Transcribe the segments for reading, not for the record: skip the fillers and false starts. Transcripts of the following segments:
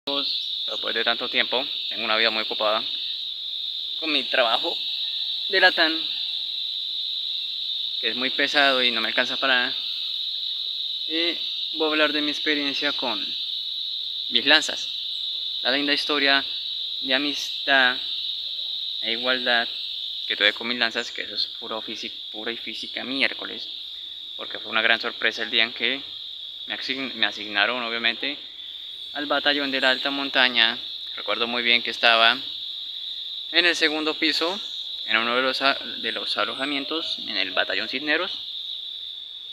Después de tanto tiempo, tengo una vida muy ocupada con mi trabajo de Latam, que es muy pesado y no me alcanza para nada. Y voy a hablar de mi experiencia con mis lanzas. La linda historia de amistad e igualdad que tuve con mis lanzas, que eso es pura y física miércoles, porque fue una gran sorpresa el día en que me asignaron, obviamente, al batallón de la alta montaña. Recuerdo muy bien que estaba en el segundo piso, en uno de los alojamientos, en el batallón Cisneros,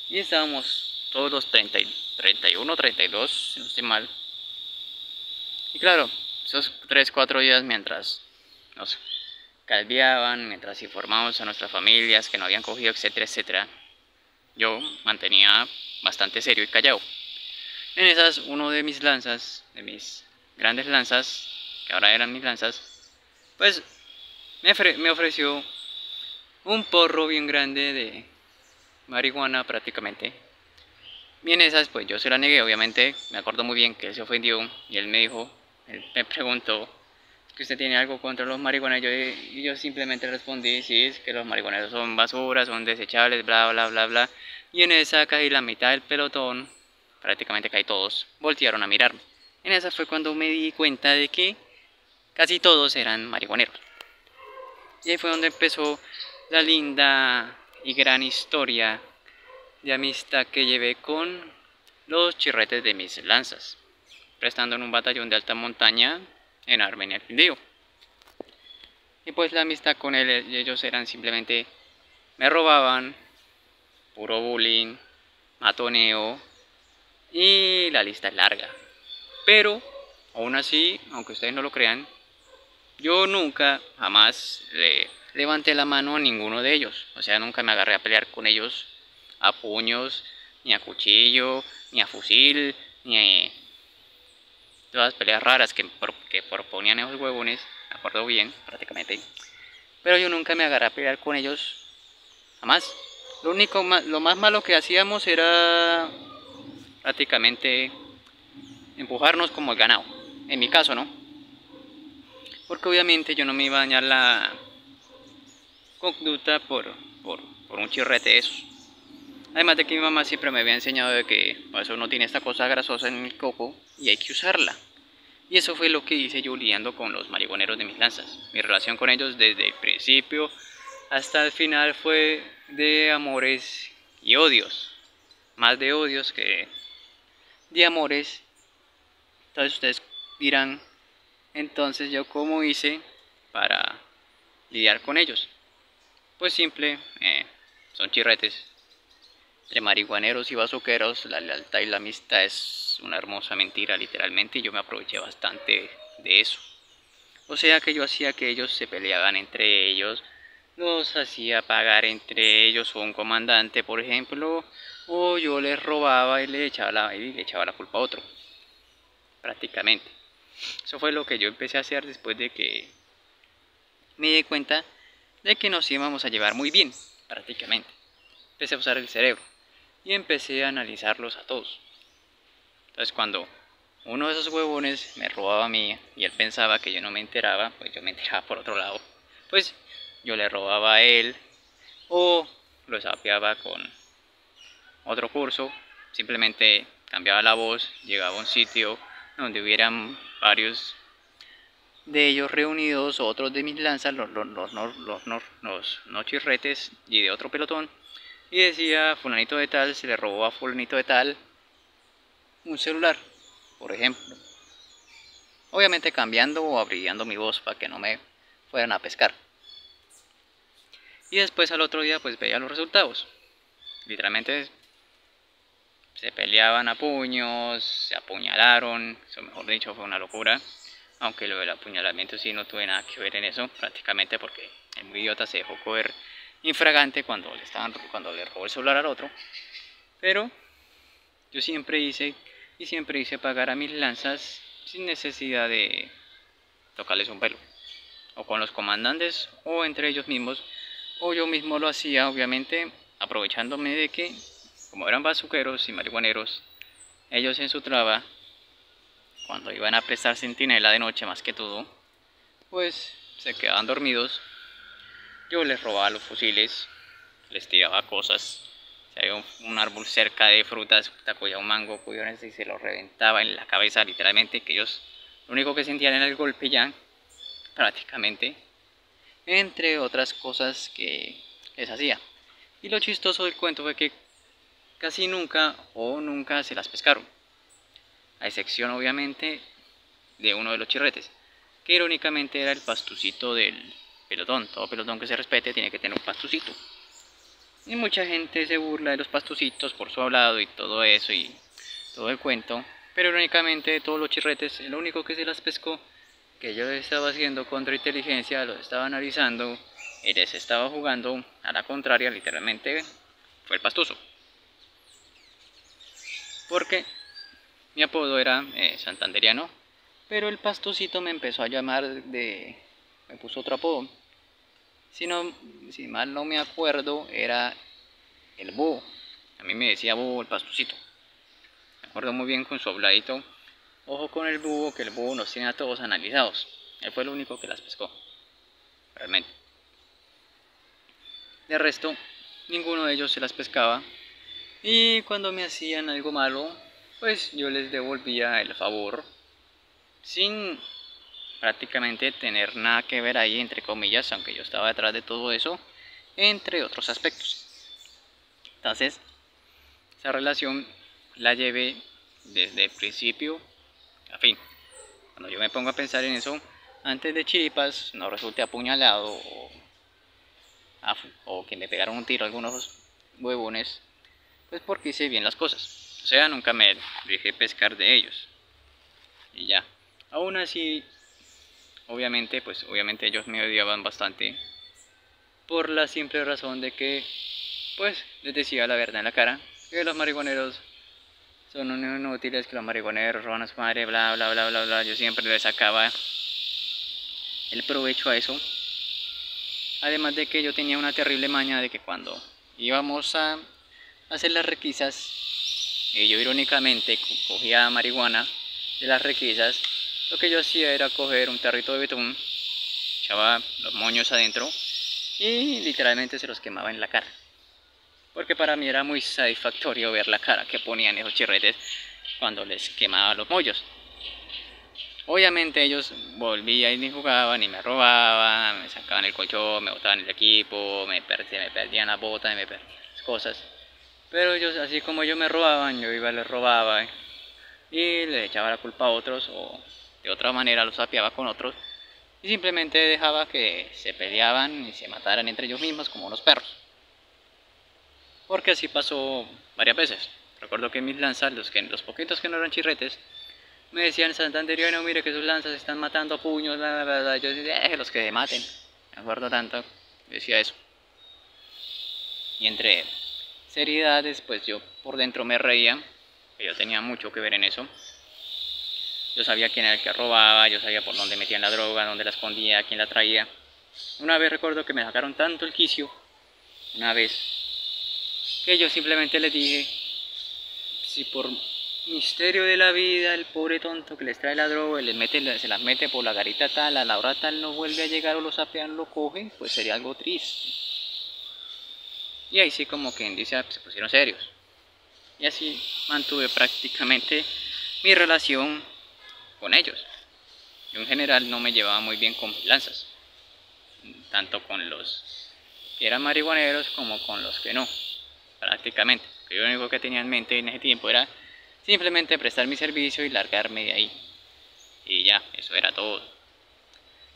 y estábamos todos los 31, 32, si no estoy mal. Y claro, esos 3-4 días mientras nos calviaban, mientras informábamos a nuestras familias que no habían cogido, etcétera, etcétera, yo mantenía bastante serio y callado. En esas, uno de mis lanzas, de mis grandes lanzas, que ahora eran mis lanzas, pues me ofreció un porro bien grande de marihuana prácticamente. Y en esas, pues yo se la negué, obviamente. Me acuerdo muy bien que él se ofendió y él me preguntó que usted tiene algo contra los marihuaneros. Y yo simplemente respondí, sí, es que los marihuaneros son basura, son desechables, bla, bla, bla, bla. Y en esa casi la mitad del pelotón, prácticamente casi todos, voltearon a mirarme. En esa fue cuando me di cuenta de que casi todos eran marihuaneros. Y ahí fue donde empezó la linda y gran historia de amistad que llevé con los chirretes de mis lanzas, prestando en un batallón de alta montaña en Armenia Quindío. Y pues la amistad con ellos eran simplemente, me robaban, puro bullying, matoneo, y la lista es larga. Pero, aún así, aunque ustedes no lo crean, yo nunca, jamás levanté la mano a ninguno de ellos. O sea, nunca me agarré a pelear con ellos a puños, ni a cuchillo, ni a fusil, ni a todas las peleas raras que proponían esos huevones. Me acuerdo bien, prácticamente. Pero yo nunca me agarré a pelear con ellos, jamás. Lo más malo que hacíamos era prácticamente empujarnos como el ganado. En mi caso, ¿no? Porque obviamente yo no me iba a dañar la conducta por un chirrete de esos. Además de que mi mamá siempre me había enseñado de que pues, uno tiene esta cosa grasosa en el coco y hay que usarla. Y eso fue lo que hice yo lidiando con los marihuaneros de mis lanzas. Mi relación con ellos desde el principio hasta el final fue de amores y odios. Más de odios que de amores. Entonces ustedes dirán, entonces yo cómo hice para lidiar con ellos. Pues simple, son chirretes. Entre marihuaneros y bazuqueros, la lealtad y la amistad es una hermosa mentira, literalmente, y yo me aproveché bastante de eso. O sea que yo hacía que ellos se peleaban entre ellos, los hacía pagar entre ellos o un comandante, por ejemplo, o yo les robaba y le echaba la culpa a otro, prácticamente. Eso fue lo que yo empecé a hacer después de que me di cuenta de que nos íbamos a llevar muy bien, prácticamente. Empecé a usar el cerebro y empecé a analizarlos a todos. Entonces cuando uno de esos huevones me robaba a mí y él pensaba que yo no me enteraba, pues yo me enteraba por otro lado, pues yo le robaba a él o lo sapeaba con otro curso, simplemente cambiaba la voz, llegaba a un sitio donde hubieran varios de ellos reunidos, otros de mis lanzas, los no chirretes y de otro pelotón, y decía fulanito de tal se le robó a fulanito de tal un celular, por ejemplo. Obviamente cambiando o abreviando mi voz para que no me fueran a pescar. Y después al otro día pues veía los resultados. Literalmente se peleaban a puños, se apuñalaron, eso mejor dicho fue una locura. Aunque lo del apuñalamiento sí no tuve nada que ver en eso, prácticamente porque el muy idiota se dejó coger infragante cuando le robó el celular al otro. Pero yo siempre hice pagar a mis lanzas sin necesidad de tocarles un pelo, o con los comandantes, o entre ellos mismos, o yo mismo lo hacía, obviamente, aprovechándome de que, como eran bazuqueros y marihuaneros, ellos en su traba cuando iban a prestar centinela de noche más que todo, pues se quedaban dormidos. Yo les robaba los fusiles, les tiraba cosas. Si había un árbol cerca de frutas, cogía un mango, y se lo reventaba en la cabeza literalmente, que ellos lo único que sentían era el golpe ya, prácticamente, entre otras cosas que les hacía. Y lo chistoso del cuento fue que casi nunca o nunca se las pescaron, a excepción obviamente de uno de los chirretes, que irónicamente era el pastucito del pelotón. Todo pelotón que se respete tiene que tener un pastucito. Y mucha gente se burla de los pastucitos por su hablado y todo eso y todo el cuento. Pero irónicamente de todos los chirretes, el único que se las pescó, que yo estaba haciendo contrainteligencia, los estaba analizando y les estaba jugando a la contraria, literalmente, fue el pastuso. Porque mi apodo era santanderiano, pero el pastucito me empezó a llamar me puso otro apodo. Si mal no me acuerdo, era el búho. A mí me decía búho el pastucito. Me acuerdo muy bien con su habladito. Ojo con el búho, que el búho nos tiene a todos analizados. Él fue el único que las pescó, realmente. De resto, ninguno de ellos se las pescaba. Y cuando me hacían algo malo, pues yo les devolvía el favor, sin prácticamente tener nada que ver ahí, entre comillas, aunque yo estaba detrás de todo eso, entre otros aspectos. Entonces, esa relación la llevé desde el principio a fin. Cuando yo me pongo a pensar en eso, antes de Chiripas no resulte apuñalado o que me pegaron un tiro algunos huevones, pues porque hice bien las cosas. O sea, nunca me dejé pescar de ellos. Y ya. Aún así, obviamente ellos me odiaban bastante, por la simple razón de que, pues, les decía la verdad en la cara, que los marihuaneros son unos inútiles, que los marihuaneros roban a su madre, bla, bla, bla, bla, bla. Yo siempre les sacaba el provecho a eso. Además de que yo tenía una terrible maña de que cuando íbamos a hacer las requisas, y yo irónicamente cogía marihuana de las requisas, lo que yo hacía era coger un tarrito de betún, echaba los moños adentro y literalmente se los quemaba en la cara. Porque para mí era muy satisfactorio ver la cara que ponían esos chirretes cuando les quemaba los mollos. Obviamente ellos volvían y jugaban y me robaban, me sacaban el colchón, me botaban el equipo, me perdían las botas, me perdían las cosas. Pero ellos, así como ellos me robaban, yo iba y les robaba y les echaba la culpa a otros, o de otra manera los sapeaba con otros, y simplemente dejaba que se peleaban y se mataran entre ellos mismos como unos perros. Porque así pasó varias veces. Recuerdo que mis lanzas, los poquitos que no eran chirretes, me decían santanderiano, mire que sus lanzas están matando a puños, bla, bla, bla. Yo decía, los que se maten. Me acuerdo tanto, decía eso. Y entre seriedades, pues yo por dentro me reía, que yo tenía mucho que ver en eso. Yo sabía quién era el que robaba, yo sabía por dónde metían la droga, dónde la escondía, quién la traía. Una vez recuerdo que me sacaron tanto el quicio, una vez, que yo simplemente les dije, si por misterio de la vida el pobre tonto que les trae la droga y se las mete por la garita tal, a la hora tal no vuelve a llegar o lo sapean, lo cogen, pues sería algo triste. Y ahí sí, como quien dice, se pusieron serios. Y así mantuve prácticamente mi relación con ellos. Yo en general no me llevaba muy bien con lanzas, tanto con los que eran marihuaneros como con los que no, prácticamente. Yo lo único que tenía en mente en ese tiempo era simplemente prestar mi servicio y largarme de ahí. Y ya, eso era todo.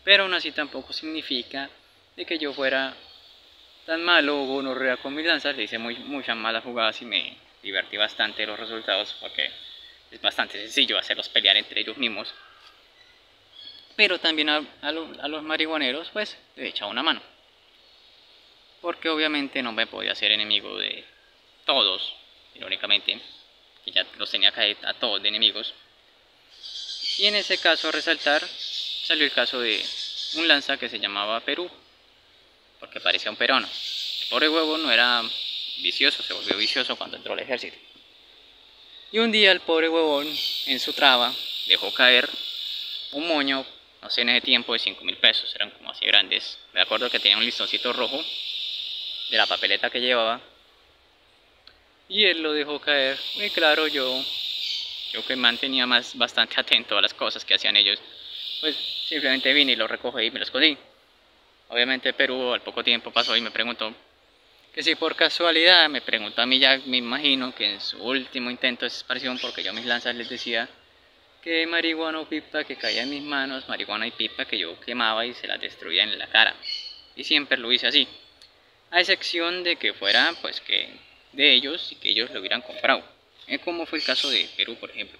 Pero aún así tampoco significa de que yo fuera tan malo o gonorrea con mis lanzas. Le hice muchas malas jugadas y me divertí bastante de los resultados porque es bastante sencillo hacerlos pelear entre ellos mismos. Pero también a los marihuaneros pues les echaba una mano. Porque obviamente no me podía hacer enemigo de todos, irónicamente, que ya los tenía caer a todos de enemigos. Y en ese caso a resaltar salió el caso de un lanza que se llamaba Perú, porque parecía un peruano. El pobre huevo no era vicioso, se volvió vicioso cuando entró al ejército. Y un día el pobre huevón, en su traba, dejó caer un moño, no sé, en ese tiempo de 5.000 pesos, eran como así grandes. Me acuerdo que tenía un listoncito rojo de la papeleta que llevaba y él lo dejó caer. Y claro, yo que mantenía bastante atento a las cosas que hacían ellos, pues simplemente vine y lo recogí y me los cogí. Obviamente Perú al poco tiempo pasó y me preguntó que si por casualidad, me preguntó a mí, ya me imagino que en su último intento de expansión, porque yo a mis lanzas les decía que marihuana o pipa que caía en mis manos, marihuana y pipa que yo quemaba y se las destruía en la cara. Y siempre lo hice así, a excepción de que fuera pues que de ellos y que ellos lo hubieran comprado, como fue el caso de Perú, por ejemplo.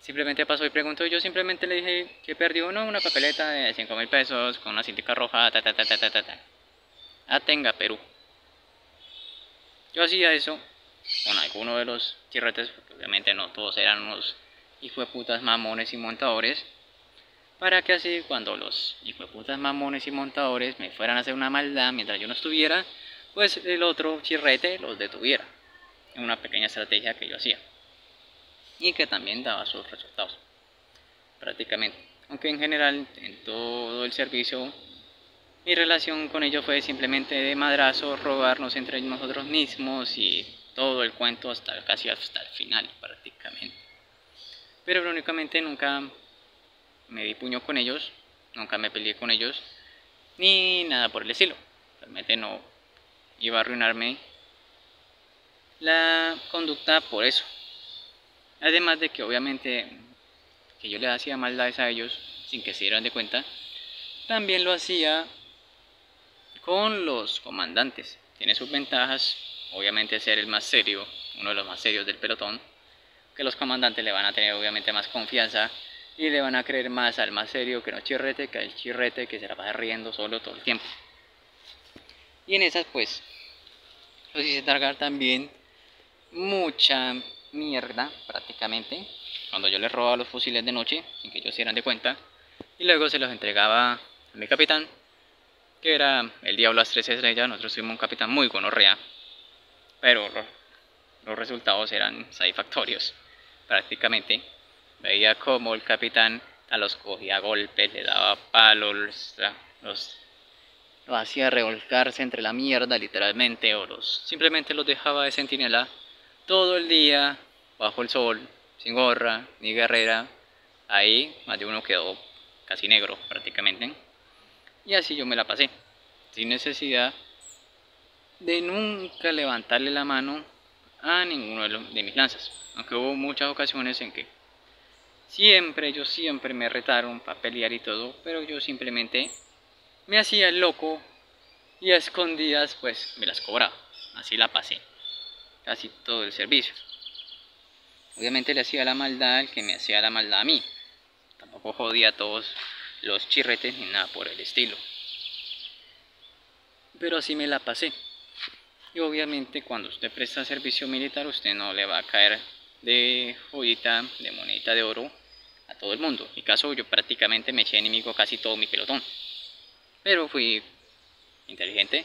Simplemente pasó y preguntó y yo simplemente le dije que perdió una papeleta de 5.000 pesos con una cintica roja, tenga Perú. Yo hacía eso con alguno de los chirretes, porque obviamente no todos eran unos hijueputas mamones y montadores, para que así cuando los hijueputas mamones y montadores me fueran a hacer una maldad mientras yo no estuviera, pues el otro chirrete los detuviera. En una pequeña estrategia que yo hacía y que también daba sus resultados prácticamente, aunque en general en todo el servicio mi relación con ellos fue simplemente de madrazo, robarnos entre nosotros mismos y todo el cuento casi hasta el final prácticamente. Pero únicamente nunca me di puño con ellos, nunca me peleé con ellos, ni nada por el estilo. Realmente no iba a arruinarme la conducta por eso. Además de que obviamente que yo les hacía maldades a ellos sin que se dieran de cuenta, también lo hacía con los comandantes. Tiene sus ventajas, obviamente ser el más serio, uno de los más serios del pelotón, que los comandantes le van a tener obviamente más confianza y le van a creer más al más serio que no chirrete, que al chirrete que se la va riendo solo todo el tiempo. Y en esas pues los hice tragar también mucha mierda prácticamente cuando yo les robaba los fusiles de noche sin que ellos se dieran de cuenta y luego se los entregaba a mi capitán, que era el Diablo a las 3 estrellas. Nosotros tuvimos un capitán muy gonorrea, pero los resultados eran satisfactorios prácticamente. Veía como el capitán a los cogía a golpes, le daba palos, los hacía revolcarse entre la mierda literalmente, o simplemente los dejaba de centinela todo el día bajo el sol, sin gorra ni guerrera. Ahí más de uno quedó casi negro prácticamente. Y así yo me la pasé, sin necesidad de nunca levantarle la mano a ninguno de mis lanzas. Aunque hubo muchas ocasiones en que ellos siempre me retaron para pelear y todo, pero yo simplemente me hacía el loco y a escondidas pues me las cobraba. Así la pasé casi todo el servicio. Obviamente le hacía la maldad al que me hacía la maldad a mí. Tampoco jodía a todos los chirretes ni nada por el estilo. Pero así me la pasé. Y obviamente cuando usted presta servicio militar, usted no le va a caer de joyita, de monedita de oro a todo el mundo. En mi caso yo prácticamente me eché enemigo casi todo mi pelotón. Pero fui inteligente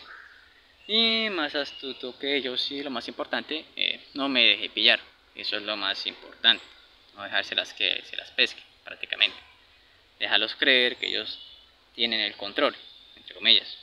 y más astuto que ellos, y lo más importante, no me dejé pillar. Eso es lo más importante, no dejárselas que se las pesque prácticamente. Déjalos creer que ellos tienen el control, entre comillas.